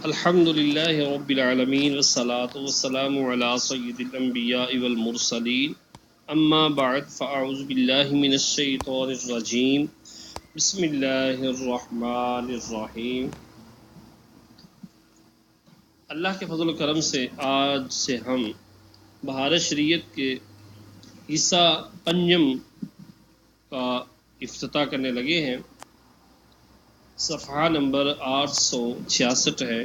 الحمد للہ رب العالمین والصلاة والسلام علی سید الانبیاء والمرسلین اما بعد فاعوذ باللہ من الشیطان الرجیم بسم اللہ الرحمن الرحیم۔ اللہ کے فضل و کرم سے آج سے ہم بہار شریعت کے حصہ پنجم کا افتتاح کرنے لگے ہیں۔ صفحہ نمبر 866 ہے،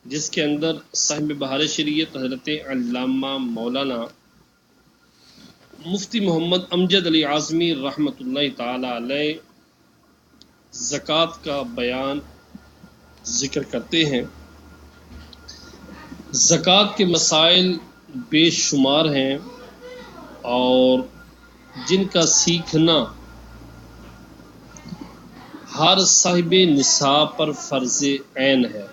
جس کے اندر صاحب بہار شریعت حضرت علامہ مولانا مفتی محمد امجد علی اعظمی رحمۃ اللہ تعالی علیہ زکوٰۃ کا بیان ذکر کرتے ہیں۔ زکوٰۃ کے مسائل بے شمار ہیں اور جن کا سیکھنا ہر صاحب نصاب پر فرض عین ہے۔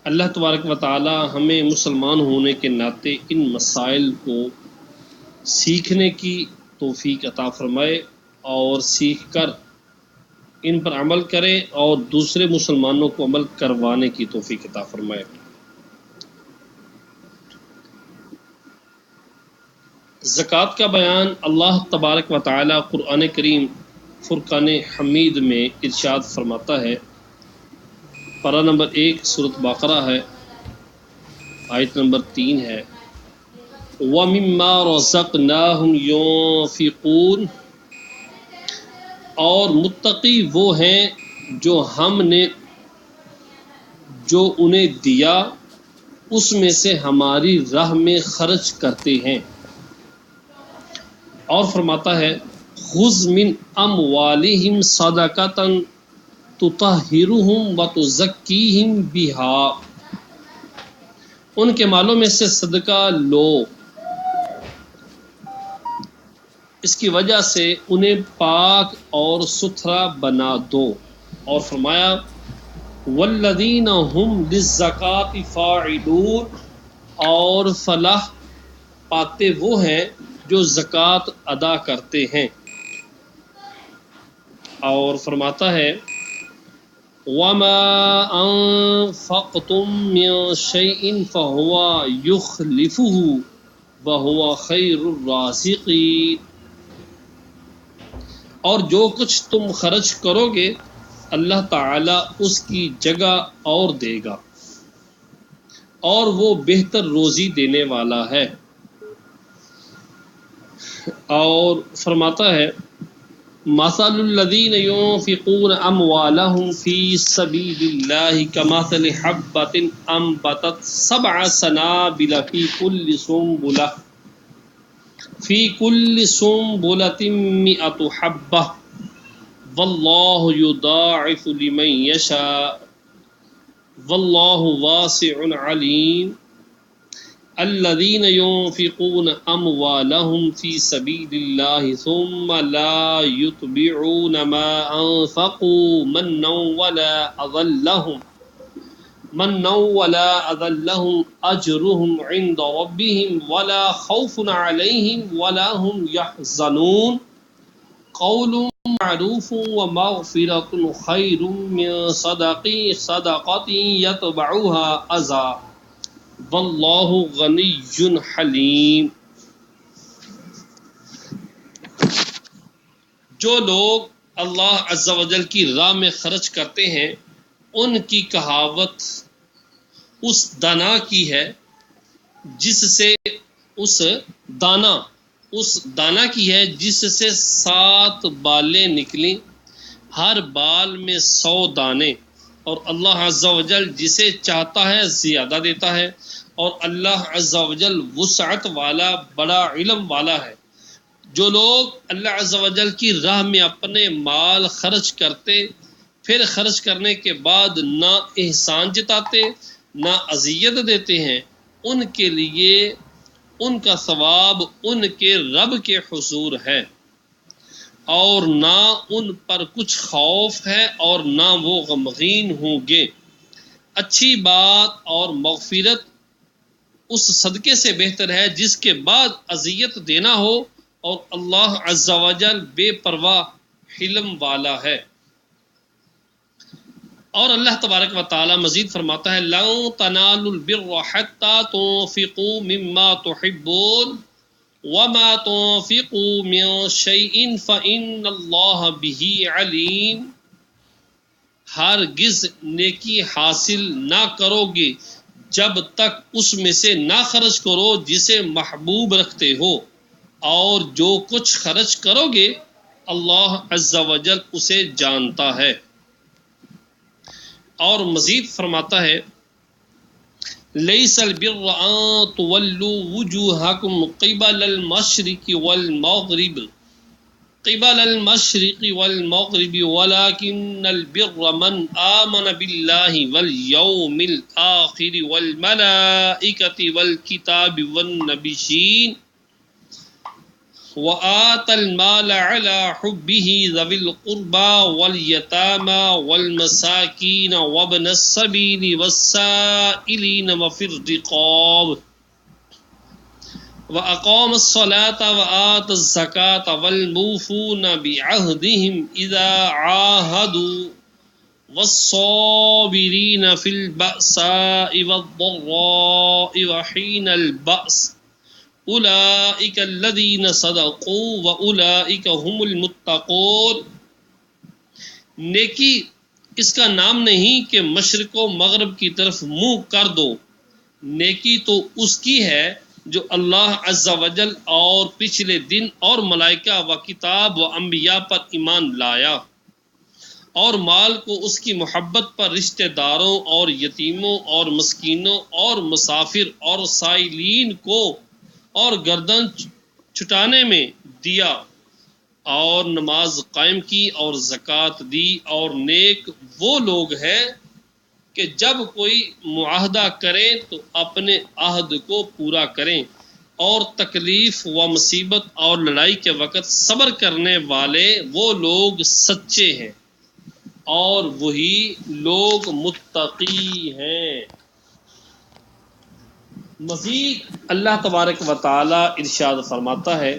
اللہ تبارک و تعالی ہمیں مسلمان ہونے کے ناطے ان مسائل کو سیکھنے کی توفیق عطا فرمائے اور سیکھ کر ان پر عمل کرے اور دوسرے مسلمانوں کو عمل کروانے کی توفیق عطا فرمائے۔ زکوٰۃ کا بیان اللہ تبارک و تعالی قرآن کریم فرقان حمید میں ارشاد فرماتا ہے۔ پارہ نمبر 1 سورۃ بقرہ ہے، آیت نمبر 3 ہے۔ وَمِمَّا رَزَقْنَاهُمْ يُنْفِقُونَ، اور متقی وہ ہیں جو ہم نے جو انہیں دیا اس میں سے ہماری راہ میں خرچ کرتے ہیں۔ اور فرماتا ہے خُذْ مِنْ أَمْوَالِهِمْ صَدَقَةً تُطَهِّرُهُمْ وَتُزَكِّيهِمْ بِهَا، ان کے مالوں میں سے صدقہ لو، اس کی وجہ سے انہیں پاک اور ستھرا بنا دو۔ اور فرمایا وَالَّذِينَ هُمْ لِلزَّكَاةِ فَاعِلُونَ، اور فلاح پاتے وہ ہیں جو زکوٰۃ ادا کرتے ہیں۔ اور فرماتا ہے وَمَا أَنفَقْتُم مِّن شَيْءٍ فَهُوَ يُخْلِفُهُ وَهُوَ خَيْرُ الرَّازِقِينَ، اور جو کچھ تم خرچ کرو گے اللہ تعالی اس کی جگہ اور دے گا، اور وہ بہتر روزی دینے والا ہے۔ اور فرماتا ہے مَثَلُ الَّذِينَ يُنْفِقُونَ أَمْوَالَهُمْ فِي سَبِيلِ اللَّهِ كَمَثَلِ حَبَّةٍ أَنبَتَتْ سَبْعَ سَنَابِلَ فِي كُلِّ سُنبُلَةٍ مِّائَةُ حَبَّةٍ وَاللَّهُ يُضَاعِفُ لِمَن يَشَاءُ وَاللَّهُ وَاسِعٌ عَلِيمٌ۔ الذين ينفقون أموالهم في سبيل الله ثم لا يتبعون ما أنفقوا منا ولا أذى لهم أجرهم عند ربهم ولا خوف عليهم ولا هم يحزنون قول معروف ومغفرة خير من صدقة يتبعها أذى واللہ غنی حلیم۔ جو لوگ اللہ عز و جل کی راہ میں خرچ کرتے ہیں ان کی کہاوت اس دانا کی ہے جس سے اس دانا کی ہے جس سے 7 بالیں نکلیں، ہر بال میں 100 دانے، اور اللہ عز و جل جسے چاہتا ہے زیادہ دیتا ہے، اور اللہ عز و جل وسعت والا بڑا علم والا ہے۔ جو لوگ اللہ عز و جل کی راہ میں اپنے مال خرچ کرتے پھر خرچ کرنے کے بعد نہ احسان جتاتے نہ اذیت دیتے ہیں، ان کے لیے ان کا ثواب ان کے رب کے حضور ہے، اور نہ ان پر کچھ خوف ہے اور نہ وہ غمگین ہوں گے۔ اچھی بات اور مغفرت اس صدقے سے بہتر ہے جس کے بعد اذیت دینا ہو، اور اللہ عز و جل بے پرواہ حلم والا ہے۔ اور اللہ تبارک و تعالی مزید فرماتا ہے لن تنالوا البر حتى تنفقوا مما تحبون وما تنفقوا من شيء فإن الله به عليم. ہرگز نیکی حاصل نہ کرو گے جب تک اس میں سے نہ خرچ کرو جسے محبوب رکھتے ہو، اور جو کچھ خرچ کرو گے اللہ عز و جل اسے جانتا ہے. اور مزید فرماتا ہے لیس البر ان تولوا وجوہکم قبل المشرق والمغرب ولكن البر من آمن بالله واليوم الآخر والملائكة والكتاب والنبيين وآتى المال على حبه ذوي القربى واليتامى والمساكين وابن السبيل والسائلين وفي الرقاب وأقام الصلاة وآتى الزكاة والموفون بعهدهم إذا عاهدوا والصابرين في البأساء والضراء وحين البأس اولئک الذین صدقوا واولئک هم المتقون. نیکی اس کا نام نہیں کہ مشرق و مغرب کی طرف منہ کر دو، نیکی تو اس کی ہے جو اللہ عز و جل اور پچھلے دن اور ملائکہ و کتاب و انبیاء پر ایمان لایا، اور مال کو اس کی محبت پر رشتہ داروں اور یتیموں اور مسکینوں اور مسافر اور سائلین کو اور گردن چھٹانے میں دیا، اور نماز قائم کی اور زکوٰۃ دی. اور نیک وہ لوگ ہیں کہ جب کوئی معاہدہ کریں تو اپنے عہد کو پورا کریں، اور تکلیف و مصیبت اور لڑائی کے وقت صبر کرنے والے وہ لوگ سچے ہیں، اور وہی لوگ متقی ہیں. مزید اللہ تبارک و تعالی ارشاد فرماتا ہے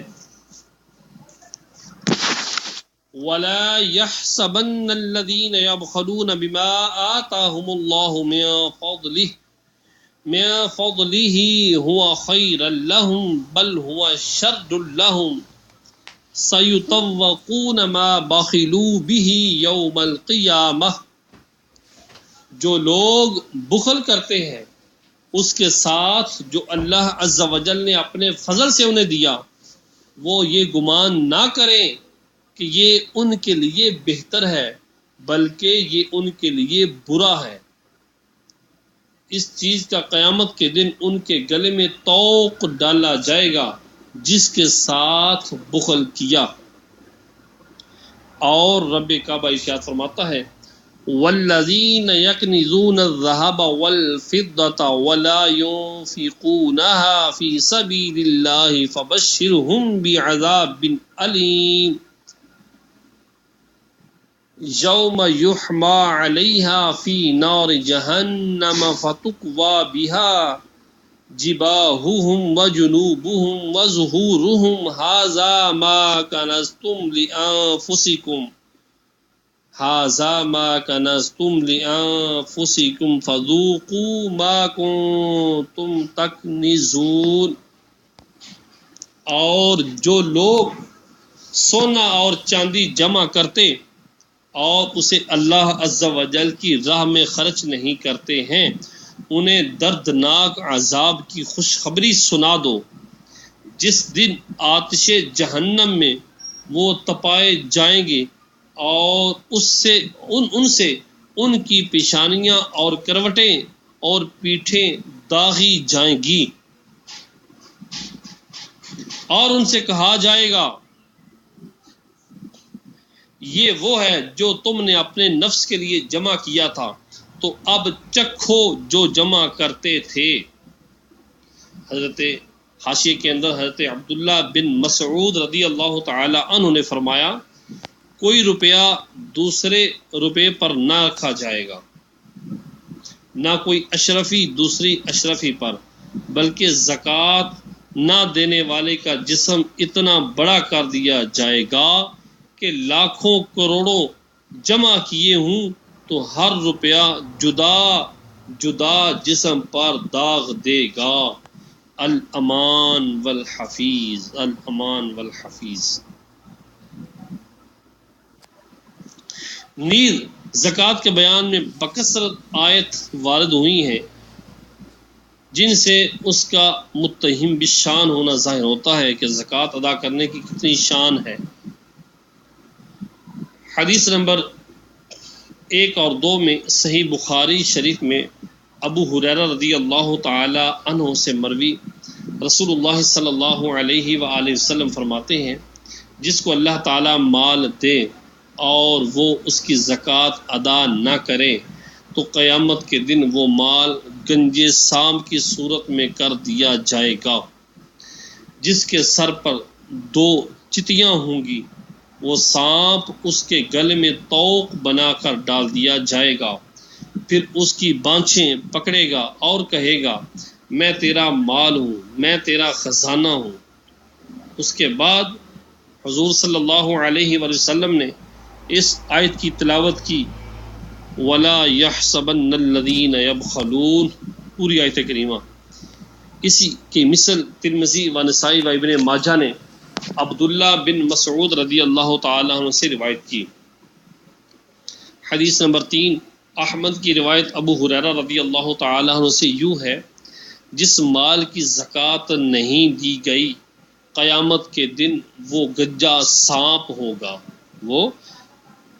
وَلَا يَحْسَبَنَّ الَّذِينَ يَبْخَلُونَ بِمَا آتَاهُمُ اللَّهُ مِن فَضْلِهِ هُوَ خَيْرًا لَّهُمْ بَلْ هُوَ شَرٌّ لَّهُمْ سَيُطَوَّقُونَ مَا بَخِلُوا بِهِ يَوْمَ الْقِيَامَةِ. جو لوگ بخل کرتے ہیں اس کے ساتھ جو اللہ عز و جل نے اپنے فضل سے انہیں دیا، وہ یہ گمان نہ کریں کہ یہ ان کے لیے بہتر ہے، بلکہ یہ ان کے لیے برا ہے. اس چیز کا قیامت کے دن ان کے گلے میں طوق ڈالا جائے گا جس کے ساتھ بخل کیا. اور رب کعبہ ارشاد فرماتا ہے والذین یکنزون الذهب والفضة ولا ينفقونها في سبيل الله فبشرهم بعذاب أليم یوم یحمى عليها في نار جہنم فتكوى بها جباههم وجنوبهم وظهورهم هذا ما كنزتم لأنفسكم فذوقوا ما كنتم تکنزون. اور جو لوگ سونا اور چاندی جمع کرتے اور اسے اللہ عز و جل کی راہ میں خرچ نہیں کرتے ہیں، انہیں دردناک عذاب کی خوشخبری سنا دو جس دن آتش جہنم میں وہ تپائے جائیں گے، اور ان سے ان کی پیشانیاں اور کروٹیں اور پیٹھیں داغی جائیں گی، اور ان سے کہا جائے گا یہ وہ ہے جو تم نے اپنے نفس کے لیے جمع کیا تھا، تو اب چکھو جو جمع کرتے تھے. حضرت حاشیے کے اندر حضرت عبداللہ بن مسعود رضی اللہ تعالی عنہ نے فرمایا کوئی روپیہ دوسرے روپے پر نہ رکھا جائے گا، نہ کوئی اشرفی دوسری اشرفی پر، بلکہ زکوٰۃ نہ دینے والے کا جسم اتنا بڑا کر دیا جائے گا کہ لاکھوں کروڑوں جمع کیے ہوں تو ہر روپیہ جدا جدا جسم پر داغ دے گا۔ الامان والحفیظ، الامان والحفیظ۔ نیز زکوٰۃ کے بیان میں بکثرت آیت وارد ہوئی ہیں جن سے اس کا متہم بالشان ہونا ظاہر ہوتا ہے کہ زکوٰۃ ادا کرنے کی کتنی شان ہے۔ حدیث نمبر 1 اور 2 میں صحیح بخاری شریف میں ابو ہریرہ رضی اللہ تعالی عنہ سے مروی رسول اللہ صلی اللہ علیہ وآلہ وسلم فرماتے ہیں، جس کو اللہ تعالی مال دے اور وہ اس کی زکوٰۃ ادا نہ کرے تو قیامت کے دن وہ مال گنج سام کی صورت میں کر دیا جائے گا، جس کے سر پر 2 چتیاں ہوں گی، وہ سانپ اس کے گلے میں طوق بنا کر ڈال دیا جائے گا، پھر اس کی بانچھیں پکڑے گا اور کہے گا میں تیرا مال ہوں، میں تیرا خزانہ ہوں۔ اس کے بعد حضور صلی اللہ علیہ وآلہ وسلم نے اس آیت کی تلاوت کی، وَلَا يَحْسَبَنَّ الَّذِينَ يَبْخَلُونَ، پوری آیت کریمہ۔ اسی کی مثل ترمذی و نسائی و ابن ماجہ نے عبداللہ بن مسعود رضی اللہ تعالیٰ عنہ سے روایت کی۔ حدیث نمبر 3 احمد کی روایت ابو ہریرہ رضی اللہ تعالیٰ عنہ سے یوں ہے، جس مال کی زکوٰۃ نہیں دی گئی قیامت کے دن وہ گنجا سانپ ہوگا، وہ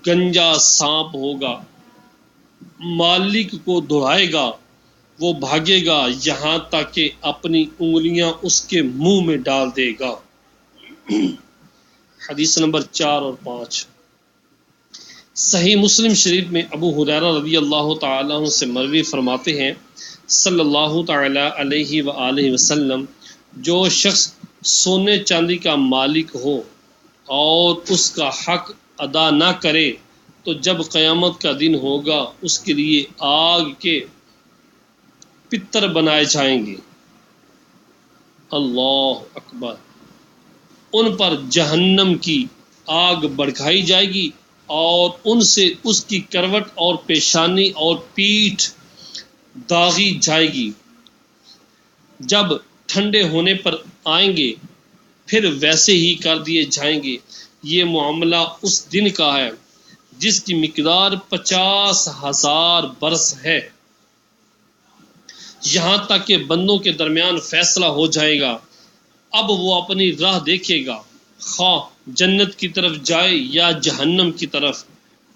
گنجا سانپ ہوگا، مالک کو دوڑائے گا، وہ بھاگے گا یہاں تک کہ اپنی انگلیاں اس کے منہ میں ڈال دے گا۔ حدیث نمبر 4 اور 5 صحیح مسلم شریف میں ابو ہریرہ رضی اللہ تعالیٰ عنہ سے مروی فرماتے ہیں، صلی اللہ تعالی علیہ وآلہ وسلم، جو شخص سونے چاندی کا مالک ہو اور اس کا حق ادا نہ کرے تو جب قیامت کا دن ہوگا اس کے لیے آگ کے پتر بنائے جائیں گے، اللہ اکبر، ان پر جہنم کی آگ بھڑکائی جائے گی اور ان سے اس کی کروٹ اور پیشانی اور پیٹھ داغی جائے گی، جب ٹھنڈے ہونے پر آئیں گے پھر ویسے ہی کر دیے جائیں گے۔ یہ معاملہ اس دن کا ہے جس کی مقدار 50,000 برس ہے، یہاں تک کہ بندوں کے درمیان فیصلہ ہو جائے گا۔ اب وہ اپنی راہ دیکھے گا، خواہ جنت کی طرف جائے یا جہنم کی طرف۔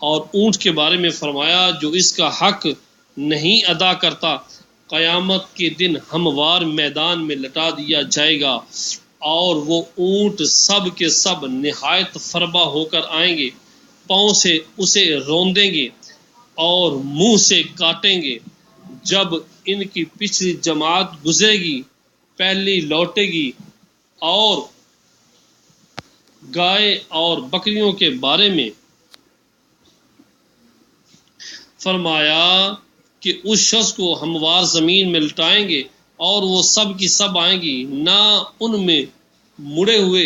اور اونٹ کے بارے میں فرمایا، جو اس کا حق نہیں ادا کرتا قیامت کے دن ہموار میدان میں لٹا دیا جائے گا، اور وہ اونٹ سب کے سب نہایت فربا ہو کر آئیں گے، پاؤں سے اسے روندیں گے اور منہ سے کاٹیں گے۔ جب ان کی پچھلی جماعت گزرے گی پہلی لوٹے گی، اور گائے اور بکریوں کے بارے میں فرمایا کہ اس شخص کو ہموار زمین میں لٹائیں گے اور وہ سب کی سب آئیں گی، نہ ان میں مڑے ہوئے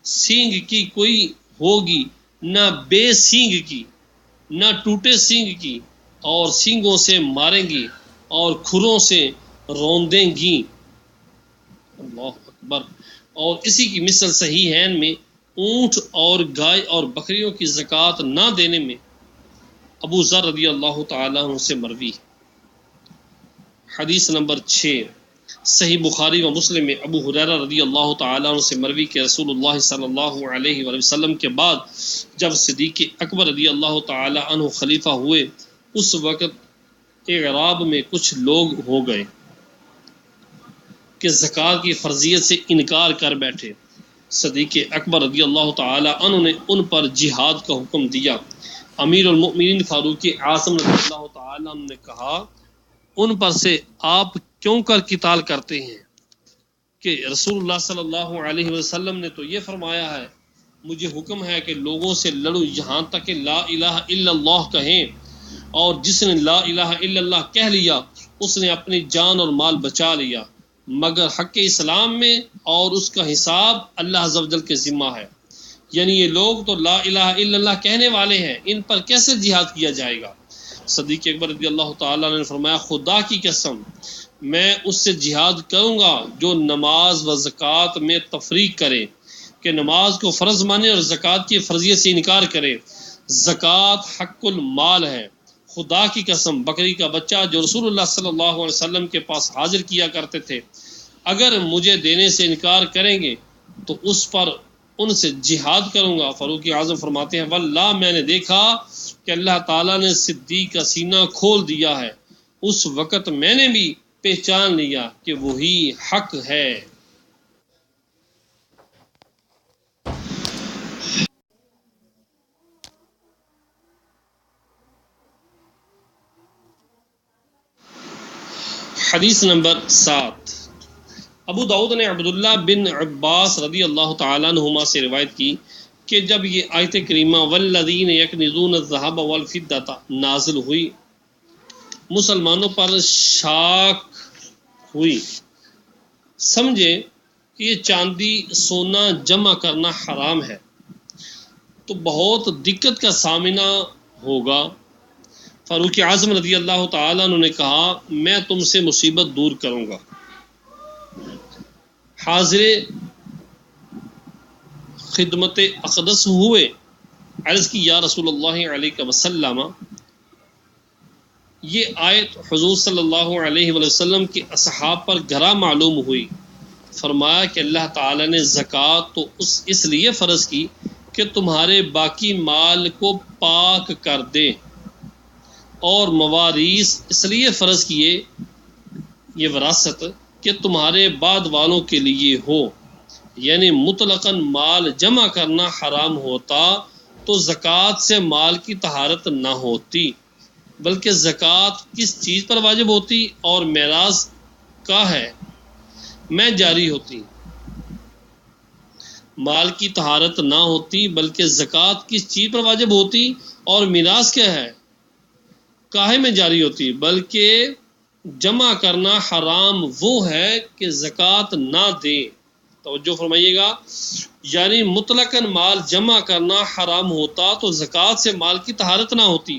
سینگ کی کوئی ہوگی، نہ بے سینگ کی، نہ ٹوٹے سینگ کی، اور سینگوں سے ماریں گی اور کھروں سے روندیں گی، اللہ اکبر۔ اور اسی کی مثل صحیحین میں اونٹ اور گائے اور بکریوں کی زکوٰۃ نہ دینے میں ابو ذر رضی اللہ تعالیٰ عنہ سے مروی۔ حدیث نمبر 6 صحیح بخاری و مسلم میں ابو ہریرہ رضی اللہ تعالیٰ عنہ سے مروی کہ رسول اللہ صلی اللہ علیہ وآلہ وسلم کے بعد جب صدیق اکبر رضی اللہ تعالیٰ عنہ خلیفہ ہوئے، اس وقت اعراب میں کچھ لوگ ہو گئے کہ زکوٰۃ کی فرضیت سے انکار کر بیٹھے۔ صدیق اکبر رضی اللہ تعالی عنہ نے ان پر جہاد کا حکم دیا۔ امیر المؤمنین فاروق اعظم رضی اللہ تعالی عنہ نے کہا، ان پر سے آپ کیوں کر قتال کرتے ہیں کہ رسول اللہ صلی اللہ علیہ وسلم نے تو یہ فرمایا ہے، مجھے حکم ہے کہ لوگوں سے لڑو یہاں تک کہ لا الہ الا اللہ کہیں، اور جس نے لا الہ الا اللہ کہہ لیا اس نے اپنی جان اور مال بچا لیا، مگر حق اسلام میں اور اس کا حساب اللہ عز و جل کے ذمہ ہے۔ یعنی یہ لوگ تو لا الہ الا اللہ کہنے والے ہیں، ان پر کیسے جہاد کیا جائے گا؟ صدیق اکبر رضی اللہ تعالیٰ نے فرمایا خدا کی قسم میں اس سے جہاد کروں گا جو نماز و زکوٰۃ میں تفریق کرے، کہ نماز کو فرض مانے اور زکوٰۃ کی فرضیت سے انکار کرے۔ زکوٰۃ حق المال ہے، خدا کی قسم بکری کا بچہ جو رسول اللہ صلی اللہ علیہ وسلم کے پاس حاضر کیا کرتے تھے اگر مجھے دینے سے انکار کریں گے تو اس پر ان سے جہاد کروں گا۔ فاروق اعظم فرماتے ہیں واللہ میں نے دیکھا کہ اللہ تعالیٰ نے صدیق کا سینہ کھول دیا ہے، اس وقت میں نے بھی پہچان لیا کہ وہی حق ہے۔ حدیث نمبر 7، ابو داؤد نے عبداللہ بن عباس رضی اللہ تعالیٰ عنہما سے روایت کی کہ جب یہ آیت کریمہ والذین یکنزون الذھب والفضة نازل ہوئی مسلمانوں پر شاک ہوئی، سمجھے کہ یہ چاندی سونا جمع کرنا حرام ہے تو بہت دقت کا سامنا ہوگا۔ فاروق اعظم رضی اللہ تعالیٰ عنہ نے کہا میں تم سے مصیبت دور کروں گا۔ حاضر خدمت اقدس ہوئے، عرض کی یا رسول اللہ علیہ وسلم، یہ آیت حضور صلی اللہ علیہ وسلم کے اصحاب پر گھرا معلوم ہوئی۔ فرمایا کہ اللہ تعالیٰ نے زکوٰۃ تو اس لیے فرض کی کہ تمہارے باقی مال کو پاک کر دے، اور مواریث اس لیے فرض کیے، یہ وراثت، کہ تمہارے بعد والوں کے لیے ہو، یعنی مطلقاً مال جمع کرنا حرام ہوتا تو زکوٰۃ سے مال کی طہارت نہ ہوتی، بلکہ زکوٰۃ کس چیز پر واجب ہوتی اور میراث کا ہے میں جاری ہوتی۔ مال کی طہارت نہ ہوتی بلکہ زکوٰۃ کس چیز پر واجب ہوتی اور میراث کیا ہے کاہے میں جاری ہوتی، بلکہ جمع کرنا حرام وہ ہے کہ زکوٰۃ نہ دے۔ توجہ فرمائیے گا، یعنی مطلقاً مال جمع کرنا حرام ہوتا تو زکوٰۃ سے مال کی طہارت نہ ہوتی،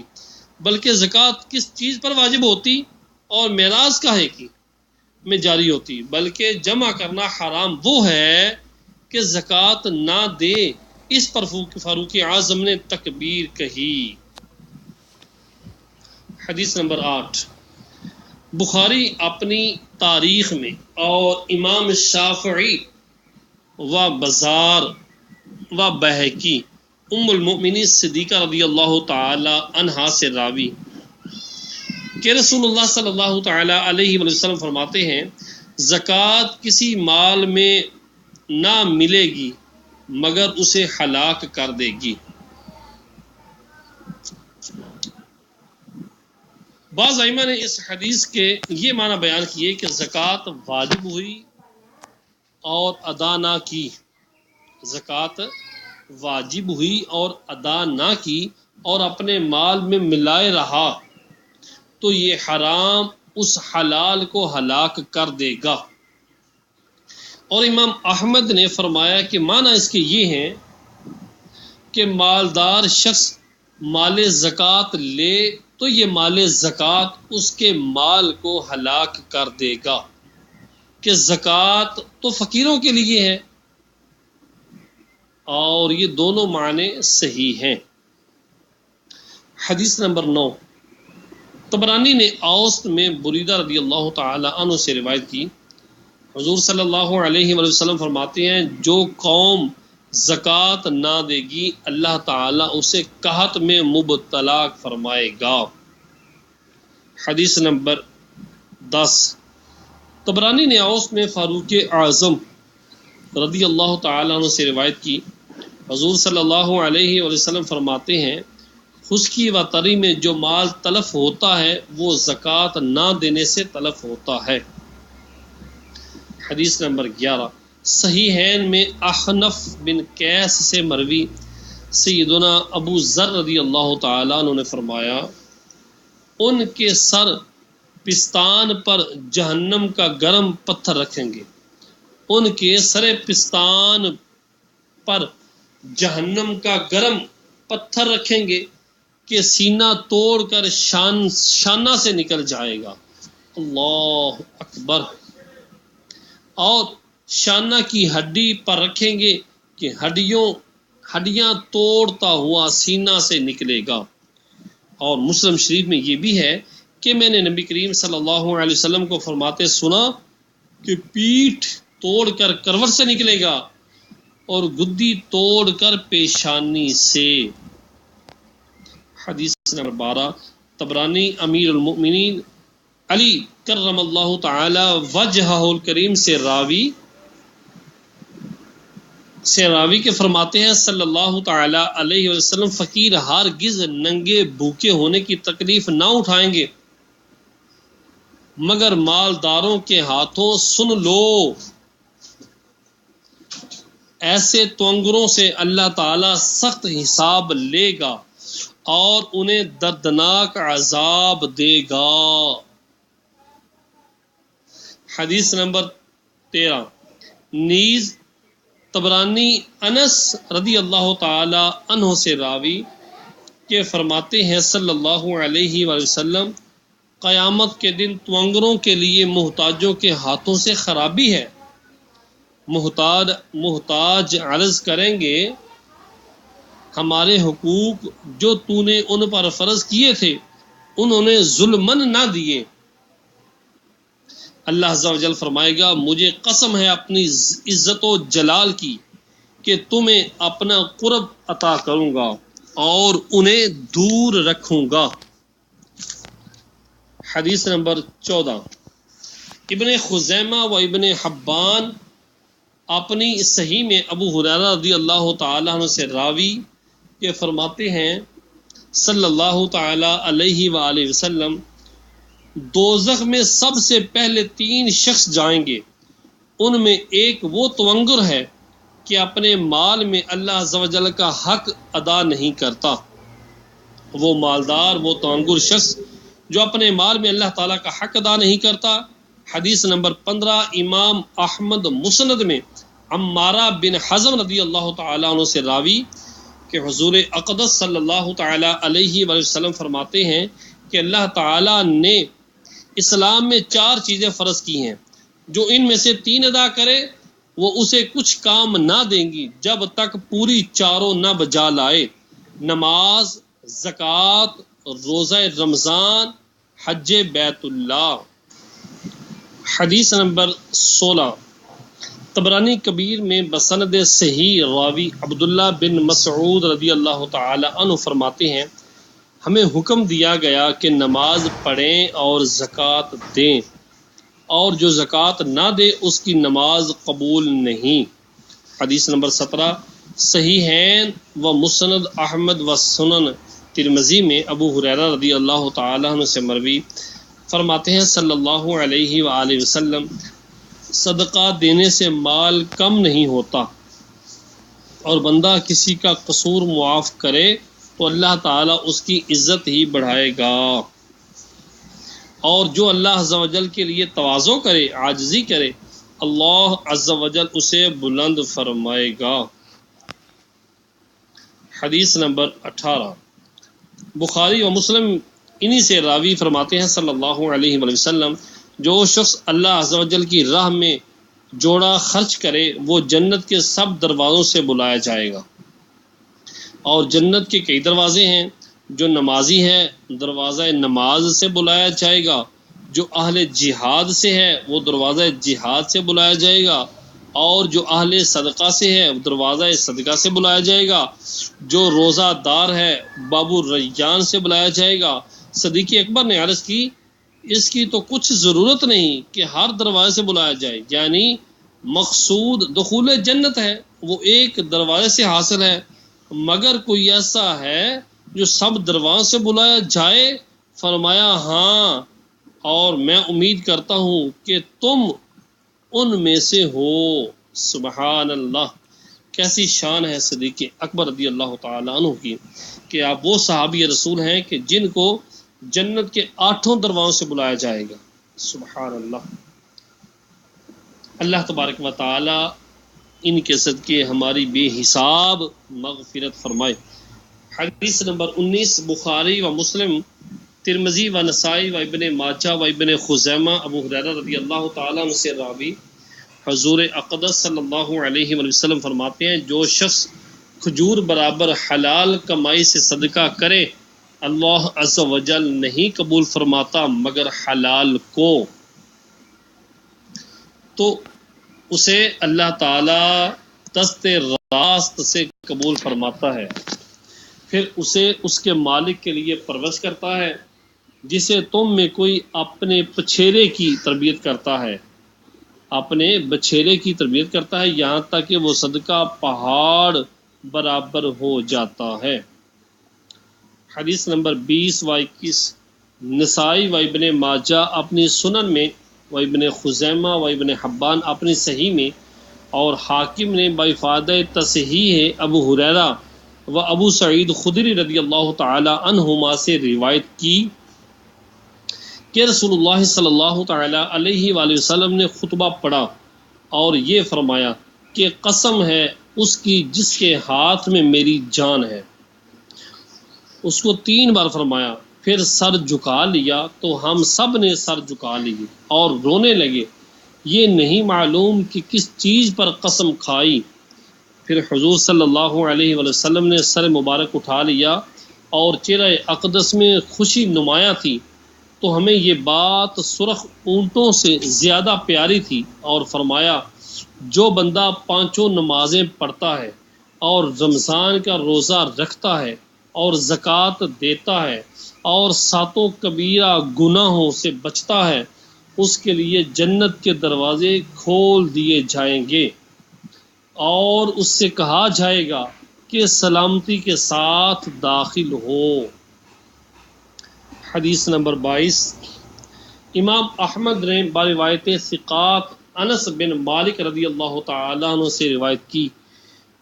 بلکہ زکوٰۃ کس چیز پر واجب ہوتی اور میراث کاہے کی میں جاری ہوتی، بلکہ جمع کرنا حرام وہ ہے کہ زکوٰۃ نہ دے۔ اس پر فاروق اعظم نے تکبیر کہی۔ حدیث نمبر 8، بخاری اپنی تاریخ میں اور امام شافعی و بزار و بہقی ام المؤمنین صدیقہ رضی اللہ تعالی عنہا سے راوی کہ رسول اللہ صلی اللہ تعالی علیہ وسلم فرماتے ہیں زکوٰۃ کسی مال میں نہ ملے گی مگر اسے ہلاک کر دے گی۔ بعض ائمہ نے اس حدیث کے یہ معنی بیان کیے کہ زکوٰۃ واجب ہوئی اور ادا نہ کی، زکوٰۃ واجب ہوئی اور ادا نہ کی اور اپنے مال میں ملائے رہا تو یہ حرام اس حلال کو ہلاک کر دے گا۔ اور امام احمد نے فرمایا کہ معنی اس کے یہ ہیں کہ مالدار شخص مال زکوٰۃ لے تو یہ مال زکوٰۃ اس کے مال کو ہلاک کر دے گا، کہ زکوٰۃ تو فقیروں کے لیے ہے، اور یہ دونوں معنی صحیح ہیں۔ حدیث نمبر 9، طبرانی نے اوسط میں بریدہ رضی اللہ تعالی عنہ سے روایت کی، حضور صلی اللہ علیہ وسلم فرماتے ہیں جو قوم زکوٰۃ نہ دے گی اللہ تعالیٰ اسے قحط میں مبتلا فرمائے گا۔ حدیث نمبر 10، طبرانی نے اوسط میں فاروق اعظم رضی اللہ تعالیٰ عنہ سے روایت کی، حضور صلی اللہ علیہ وسلم فرماتے ہیں خشکی و تری میں جو مال تلف ہوتا ہے وہ زکوٰۃ نہ دینے سے تلف ہوتا ہے۔ حدیث نمبر 11، صحیحین میں احنف بن قیس سے مروی سیدنا ابو ذر رضی اللہ تعالیٰ عنہ نے فرمایا ان کے سر پستان پر جہنم کا گرم پتھر رکھیں گے، ان کے سر پستان پر جہنم کا گرم پتھر رکھیں گے کہ سینہ توڑ کر شانہ سے نکل جائے گا. اللہ اکبر. اور شانہ کی ہڈی پر رکھیں گے کہ ہڈیاں توڑتا ہوا سینہ سے نکلے گا. اور مسلم شریف میں یہ بھی ہے کہ میں نے نبی کریم صلی اللہ علیہ وسلم کو فرماتے سنا کہ پیٹھ توڑ کر کروٹ سے نکلے گا اور گدی توڑ کر پیشانی سے. حدیث نمبر 12 طبرانی امیر المؤمنین علی کرم اللہ تعالی وجہہ الکریم سے راوی کے فرماتے ہیں صلی اللہ تعالی علیہ وسلم فقیر ہرگز ننگے بھوکے ہونے کی تکلیف نہ اٹھائیں گے مگر مالداروں کے ہاتھوں سن لو ایسے تونگروں سے اللہ تعالی سخت حساب لے گا اور انہیں دردناک عذاب دے گا. حدیث نمبر 13 نیز طبرانی انس رضی اللہ تعالی عنہ سے راوی کہ فرماتے ہیں صلی اللہ علیہ وسلم قیامت کے دن تونگروں کے لیے محتاجوں کے ہاتھوں سے خرابی ہے. محتاج عرض کریں گے ہمارے حقوق جو تو نے ان پر فرض کیے تھے انہوں نے ظلمن نہ دیے. اللہ عز و جل فرمائے گا مجھے قسم ہے اپنی عزت و جلال کی کہ تمہیں اپنا قرب عطا کروں گا اور انہیں دور رکھوں گا. حدیث نمبر 14 ابن خزیمہ و ابن حبان اپنی صحیح میں ابو ہریرہ رضی اللہ تعالیٰ عنہ سے راوی کہ فرماتے ہیں صلی اللہ تعالی علیہ وآلہ وسلم دوزخ میں سب سے پہلے 3 شخص جائیں گے. ان میں ایک وہ تونگر ہے کہ اپنے مال میں اللہ عز و جل کا حق ادا نہیں کرتا. وہ مالدار وہ تونگر شخص جو اپنے مال میں اللہ تعالیٰ کا حق ادا نہیں کرتا. حدیث نمبر 15 امام احمد مسند میں عمارہ بن حزم رضی اللہ تعالیٰ عنہ سے راوی کہ حضور اقدس صلی اللہ تعالیٰ علیہ وسلم فرماتے ہیں کہ اللہ تعالیٰ نے اسلام میں 4 چیزیں فرض کی ہیں جو ان میں سے 3 ادا کرے وہ اسے کچھ کام نہ دیں گی جب تک پوری 4 نہ بجا لائے. نماز، زکوٰۃ، روزہ رمضان، حج بیت اللہ. حدیث نمبر 16 طبرانی کبیر میں بسند صحیح راوی عبداللہ بن مسعود رضی اللہ تعالی عنہ فرماتے ہیں ہمیں حکم دیا گیا کہ نماز پڑھیں اور زکوٰۃ دیں اور جو زکوٰۃ نہ دے اس کی نماز قبول نہیں. حدیث نمبر 17 صحیحین و مسند احمد و سنن ترمذی میں ابو ہریرہ رضی اللہ تعالی عنہ سے مروی فرماتے ہیں صلی اللہ علیہ وآلہ وسلم صدقہ دینے سے مال کم نہیں ہوتا اور بندہ کسی کا قصور معاف کرے تو اللہ تعالیٰ اس کی عزت ہی بڑھائے گا اور جو اللہ عز و جل کے لیے تواضع کرے عاجزی کرے اللہ عز و جل اسے بلند فرمائے گا. حدیث نمبر 18 بخاری و مسلم انہی سے راوی فرماتے ہیں صلی اللہ علیہ وسلم جو شخص اللہ عز و جل کی راہ میں جوڑا خرچ کرے وہ جنت کے سب دروازوں سے بلایا جائے گا. اور جنت کے کئی دروازے ہیں. جو نمازی ہے دروازہ نماز سے بلایا جائے گا، جو اہل جہاد سے ہے وہ دروازہ جہاد سے بلایا جائے گا، اور جو اہل صدقہ سے ہے وہ دروازہ صدقہ سے بلایا جائے گا، جو روزہ دار ہے باب الریان سے بلایا جائے گا. صدیق اکبر نے عرض کی اس کی تو کچھ ضرورت نہیں کہ ہر دروازے سے بلایا جائے، یعنی مقصود دخول جنت ہے وہ ایک دروازے سے حاصل ہے، مگر کوئی ایسا ہے جو سب دروازوں سے بلایا جائے؟ فرمایا ہاں، اور میں امید کرتا ہوں کہ تم ان میں سے ہو. سبحان اللہ، کیسی شان ہے صدیق اکبر رضی اللہ تعالیٰ عنہ کی کہ آپ وہ صحابی رسول ہیں کہ جن کو جنت کے 8 دروازوں سے بلایا جائے گا. سبحان اللہ. اللہ تبارک و تعالی ان کے صدقے ہماری بے حساب مغفرت فرمائے۔ حدیث نمبر 19 بخاری و مسلم، ترمذی و نسائی و ابن ماجہ و ابن خزیمہ، ابو ہریرہ رضی اللہ تعالیٰ عنہ سے راوی حضور اقدس صلی اللہ علیہ وآلہ وسلم فرماتے ہیں، جو شخص کھجور برابر حلال کمائی سے صدقہ کرے اللہ عز و جل نہیں قبول فرماتا مگر حلال کو، تو اسے اللہ تعالی دست راست سے قبول فرماتا ہے، پھر اسے اس کے مالک کے لیے پرورش کرتا ہے جسے تم میں کوئی اپنے بچھیرے کی تربیت کرتا ہے، اپنے بچھیرے کی تربیت کرتا ہے یہاں تک کہ وہ صدقہ پہاڑ برابر ہو جاتا ہے۔ حدیث نمبر 20 و 21 نسائی و ابن ماجہ اپنی سنن میں، و ابن خزیمہ و ابن حبان اپنی صحیح میں، اور حاکم نے بافادہ تصحیح ابو ہریرہ و ابو سعید خدری رضی اللہ تعالی عنہما سے روایت کی کہ رسول اللہ صلی اللہ تعالی علیہ وآلہ وسلم نے خطبہ پڑھا اور یہ فرمایا کہ قسم ہے اس کی جس کے ہاتھ میں میری جان ہے، اس کو 3 بار فرمایا، پھر سر جھکا لیا تو ہم سب نے سر جھکا لی اور رونے لگے، یہ نہیں معلوم کہ کس چیز پر قسم کھائی۔ پھر حضور صلی اللہ علیہ وآلہ وسلم نے سر مبارک اٹھا لیا اور چہرہ اقدس میں خوشی نمایاں تھی، تو ہمیں یہ بات سرخ اونٹوں سے زیادہ پیاری تھی، اور فرمایا جو بندہ 5 نمازیں پڑھتا ہے اور رمضان کا روزہ رکھتا ہے اور زکوٰۃ دیتا ہے اور 7 کبیرہ گناہوں سے بچتا ہے، اس کے لیے جنت کے دروازے کھول دیے جائیں گے اور اس سے کہا جائے گا کہ سلامتی کے ساتھ داخل ہو۔ حدیث نمبر 22 امام احمد نے بروایت ثقات انس بن مالک رضی اللہ تعالیٰ عنہ سے روایت کی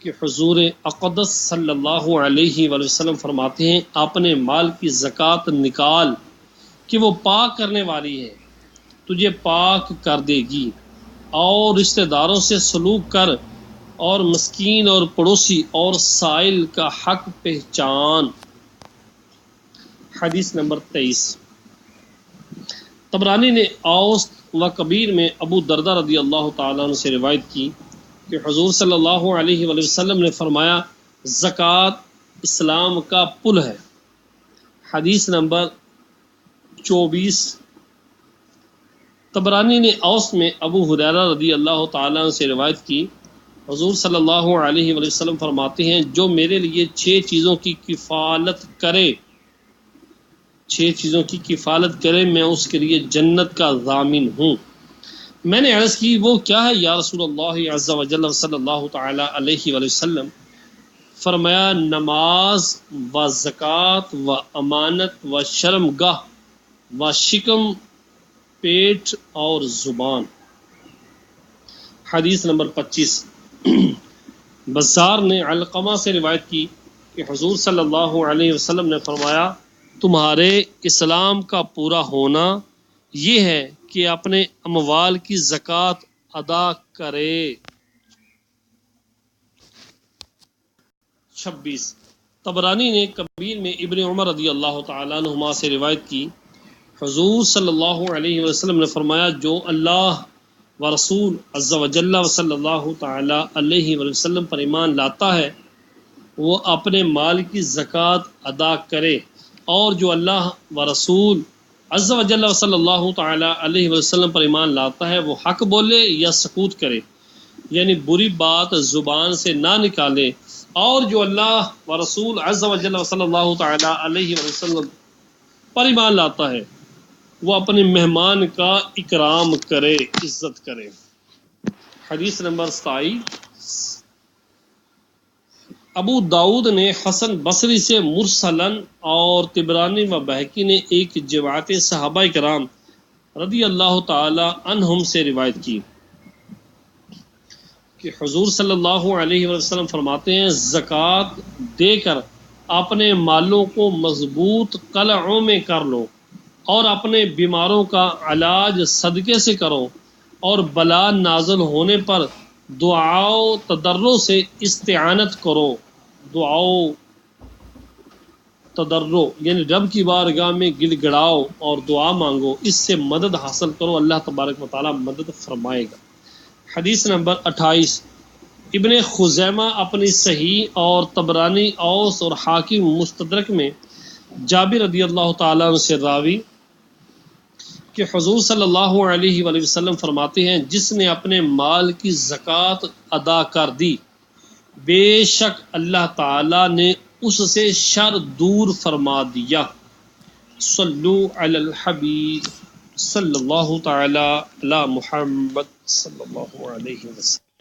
کہ حضور اقدس صلی اللہ علیہ وآلہ وسلم فرماتے ہیں، اپنے مال کی زکوٰۃ نکال کہ وہ پاک کرنے والی ہے، تجھے پاک کر دے گی، اور رشتہ داروں سے سلوک کر اور مسکین اور پڑوسی اور سائل کا حق پہچان۔ حدیث نمبر 23 طبرانی نے اوسط و کبیر میں ابو دردہ رضی اللہ تعالیٰ عنہ سے روایت کی کہ حضور صلی اللہ علیہ وآلہ وسلم نے فرمایا، زکوٰۃ اسلام کا پل ہے۔ حدیث نمبر 24 طبرانی نے اوسط میں ابو ہریرہ رضی اللہ تعالیٰ عنہ سے روایت کی، حضور صلی اللہ علیہ وآلہ وسلم فرماتے ہیں، جو میرے لیے 6 چیزوں کی کفالت کرے، 6 چیزوں کی کفالت کرے، میں اس کے لیے جنت کا ضامن ہوں۔ میں نے عرض کی وہ کیا ہے یا رسول اللہ عز و جل صلی اللہ تعالی علیہ وآلہ وسلم؟ فرمایا، نماز و زکوٰۃ و امانت و شرم گاہ و شکم پیٹ اور زبان۔ حدیث نمبر 25 بزار نے علقمہ سے روایت کی کہ حضور صلی اللہ علیہ وسلم نے فرمایا، تمہارے اسلام کا پورا ہونا یہ ہے کہ اپنے اموال کی زکوٰۃ ادا کرے۔ 26 طبرانی نے کبیر میں ابن عمر رضی اللہ تعالیٰ عنہما سے روایت کی، حضور صلی اللہ علیہ وسلم نے فرمایا، جو اللہ و رسول عز و جل و صلی اللہ تعالی علیہ وسلم پر ایمان لاتا ہے وہ اپنے مال کی زکوٰۃ ادا کرے، اور جو اللہ و رسول عز و جل و صلی اللہ تعالی علیہ وسلم پر ایمان لاتا ہے وہ حق بولے یا سکوت کرے، یعنی بری بات زبان سے نہ نکالے، اور جو اللہ و رسول عز و جل و صلی اللہ تعالی علیہ وسلم پر ایمان لاتا ہے وہ اپنے مہمان کا اکرام کرے، عزت کرے۔ حدیث نمبر 27 ابو داؤد نے حسن بصری سے مرسلن اور طبرانی و بہقی نے ایک جماعت صحابہ کرام رضی اللہ تعالی عنہم سے روایت کی کہ حضور صلی اللہ علیہ وسلم فرماتے ہیں، زکوٰۃ دے کر اپنے مالوں کو مضبوط قلعوں میں کر لو، اور اپنے بیماروں کا علاج صدقے سے کرو، اور بلا نازل ہونے پر دعاؤ تضرع سے استعانت کرو، دعاؤ تضرع یعنی رب کی بارگاہ میں گڑ گڑاؤ اور دعا مانگو، اس سے مدد حاصل کرو، اللہ تبارک و تعالی مدد فرمائے گا۔ حدیث نمبر 28، ابن خزیمہ اپنی صحیح اور طبرانی اوس اور حاکم مستدرک میں جابر رضی اللہ تعالیٰ عنہ سے راوی کہ حضور صلی اللہ علیہ وآلہ وسلم فرماتے ہیں، جس نے اپنے مال کی زکوٰۃ ادا کر دی، بے شک اللہ تعالی نے اس سے شر دور فرما دیا۔ صلو علی الحبیب صلی اللہ تعالی علی محمد صلی اللہ علیہ وسلم۔